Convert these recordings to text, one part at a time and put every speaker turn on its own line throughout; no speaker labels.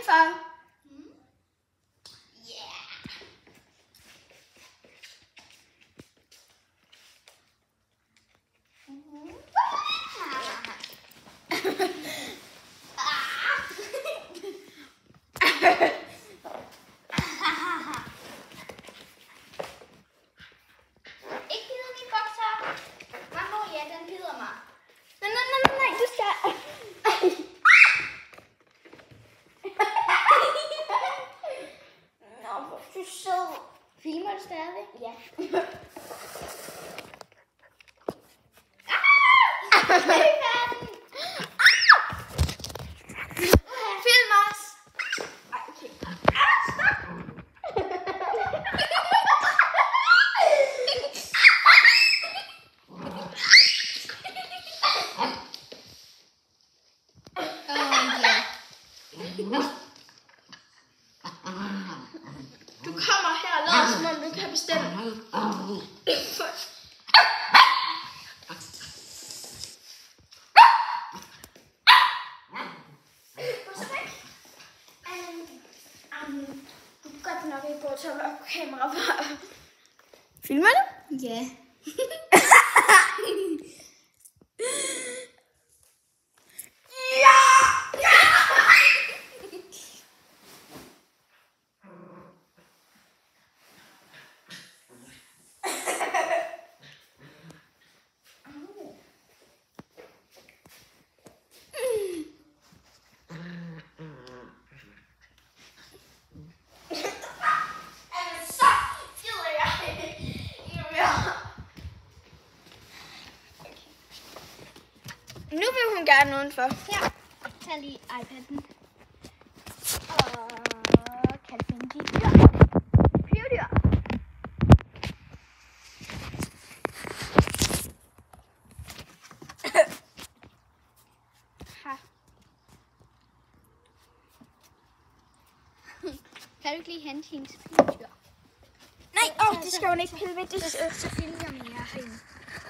udenfor.
Ikke givet mine bukser. Mamma, ja, den gider mig.
Nej, du skal. Nå, hvor du sød.
Filmer du stadig?
Ja.
Film os.
Ej, okay. Du kommer her og lader, som om du kan bestemme. Du kan godt nok ikke gå til at være på kamera for. Filmer du?
Ja.
Nu vil hun gerne udenfor.
Her. Tag lige iPad'en. Og kan finde de dyr. Pyredyr. Kan du ikke lige hente hendes pyredyr?
Nej, det skal hun ikke pille ved.
Så filmer mere hende.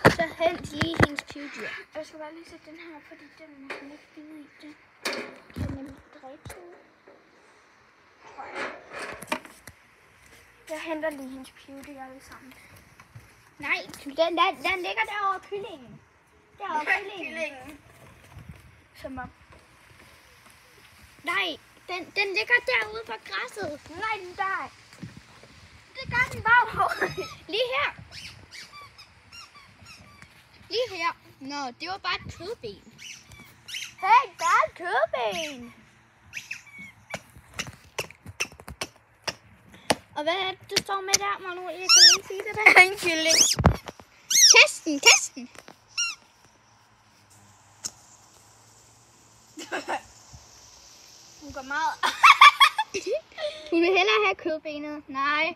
Så hent lige hendes pyredyr.
Jeg skal bare lige sætte den her, fordi den må hun ikke bide i det. Kan nemlig dræbe sig. Jeg henter lige hendes pyredyr alle sammen.
Nej, den ligger derovre kyllingen. Derovre kyllingen.
Som om.
Nej, den ligger derude på græsset.
Nej, den der.
Det gør den bare. Lige her. Lige her. Nå, det var bare et kødben.
Hey, der er et kødben.
Og hvad er det, du står med der, Manu? Jeg kan lige sige det der.
En kylling.
Kast den.
Hun går meget.
Hun vil hellere have kødbenet. Nej.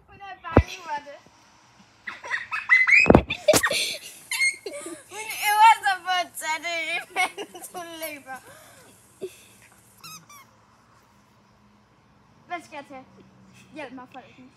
Hun er bange for det. Hun øver sig på at tage det, imens hun løber. Hvad skal jeg tage? Hjælp mig, folkens.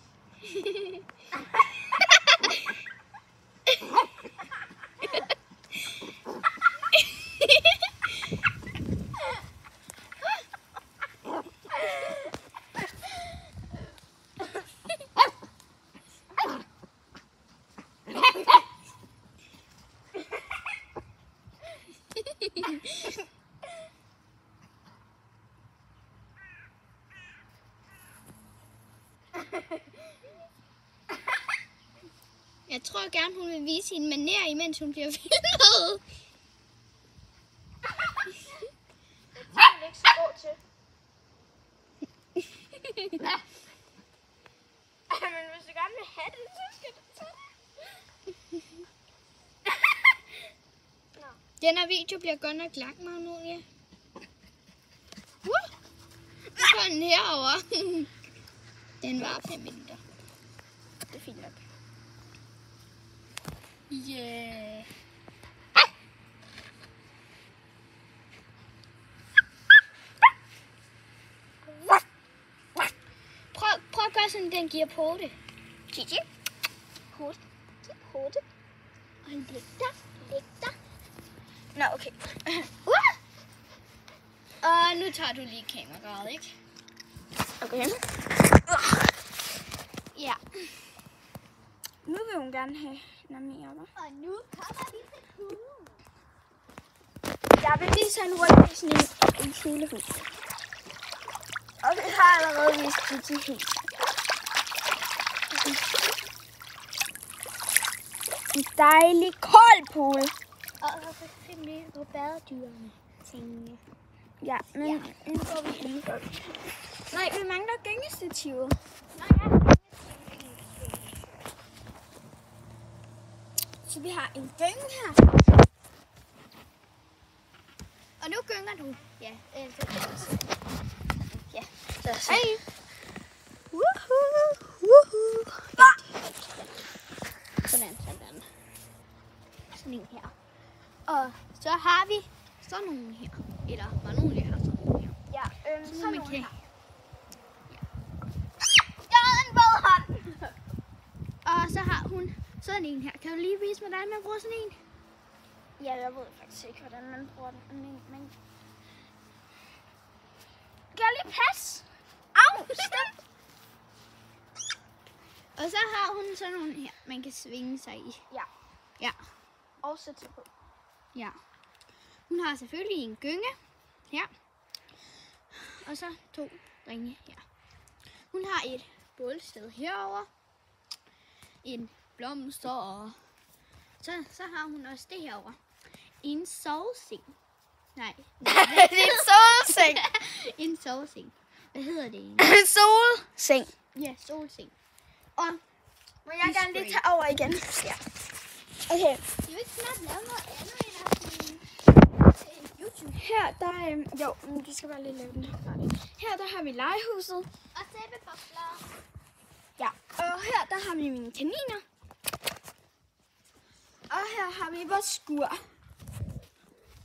Jeg tror gerne, hun vil vise sin manér, imens hun bliver filmet.
Det er hun ikke så god til. Men hvis du gerne vil have det, så skal du tage det.
Den her video bliver godt nok lang, Magnolia. Så er den herovre. Den var 5 minutter.
Det er fint nok.
Yeah. Prøv at gøre sådan, den giver på det.
Gigi. Hovedet. Hovedet.
Og læg dig.
Nå, okay.
Og nu tager du lige kameraet, ikke?
Okay.
Ja.
Nu vil hun gerne have noget mere, hva'?
Og nu kommer vi til hulen.
Jeg vil vise en hurtigt sådan en fuglehus. Og vi har allerede vist Gigi hus. En dejlig kold pool.
Og så simpelthen på badedyrene. Tingene.
Ja, men nu går vi indenfor. Nej, vi mangler gyngestativet. Så vi har en gynge her.
Og nu gynger du. Ja,
Ja, så
hej.
Woohoo!
Sådan. Sådan en her. Og så har vi sådan nogle her. Eller var nogen lige har sådan nogle her.
Ja,
Så
sådan
man
nogle
kan.
her.
Jeg har en våd hånd. Og så har hun sådan en her. Kan du lige vise mig, hvordan man bruger sådan en?
Ja, jeg ved faktisk ikke, hvordan man bruger den. Men... Kan jeg lige passe? Au, stop!
Og så har hun sådan nogle her, man kan svinge sig i.
Ja.
Ja.
Og sætte sig på.
Ja. Hun har selvfølgelig en gynge her. Og så 2 ringe her. Hun har et bålsted herover. En blomster og så har hun også det herover. En soveseng. Nej.
Det er en solseng.
En soveseng. Hvad hedder det egentlig?
En solseng.
Ja, solseng. Og
Må jeg gerne lige tage over igen? Ja. Okay.
jeg vil ikke snart lave noget andet end at YouTube.
Her, der jo, men de skal bare lige lave den her færdig. Her, der har vi legehuset.
Og tæppebobler.
Ja. Og her, der har vi mine kaniner. Og her har vi vores skur.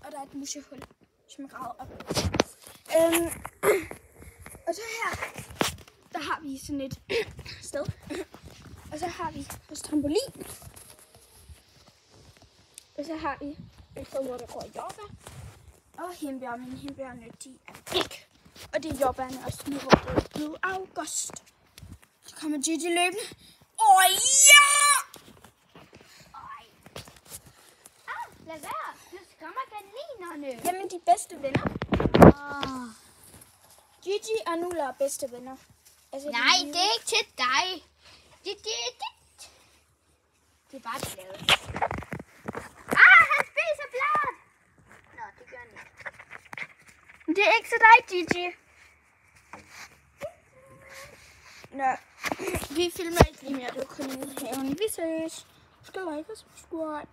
Og der er et musehul, som er gravet op. Og så her, der har vi sådan et sted. Og så har vi vores trampolin. Og så har vi et sted, hvor der går yoga. Og hindbær, men hindbærne, de er væk. Og det er jordbærne også nu, hvor det er blevet august. Så kommer Gigi løbende. Ja!
Lad være. Nu kommer kaninerne.
Jamen, de bedste venner. Gigi og Nula er bedste venner. Altså,
Nej, det er ikke til dig. Det er dit. Det er bare et blad. Han spiser bladet. Nå, det gør han ikke.
Det er ikke til dig, Gigi. Nå, vi filmer ikke lige mere. Det er kun i haven. Vi ses. Skal like og subscribe.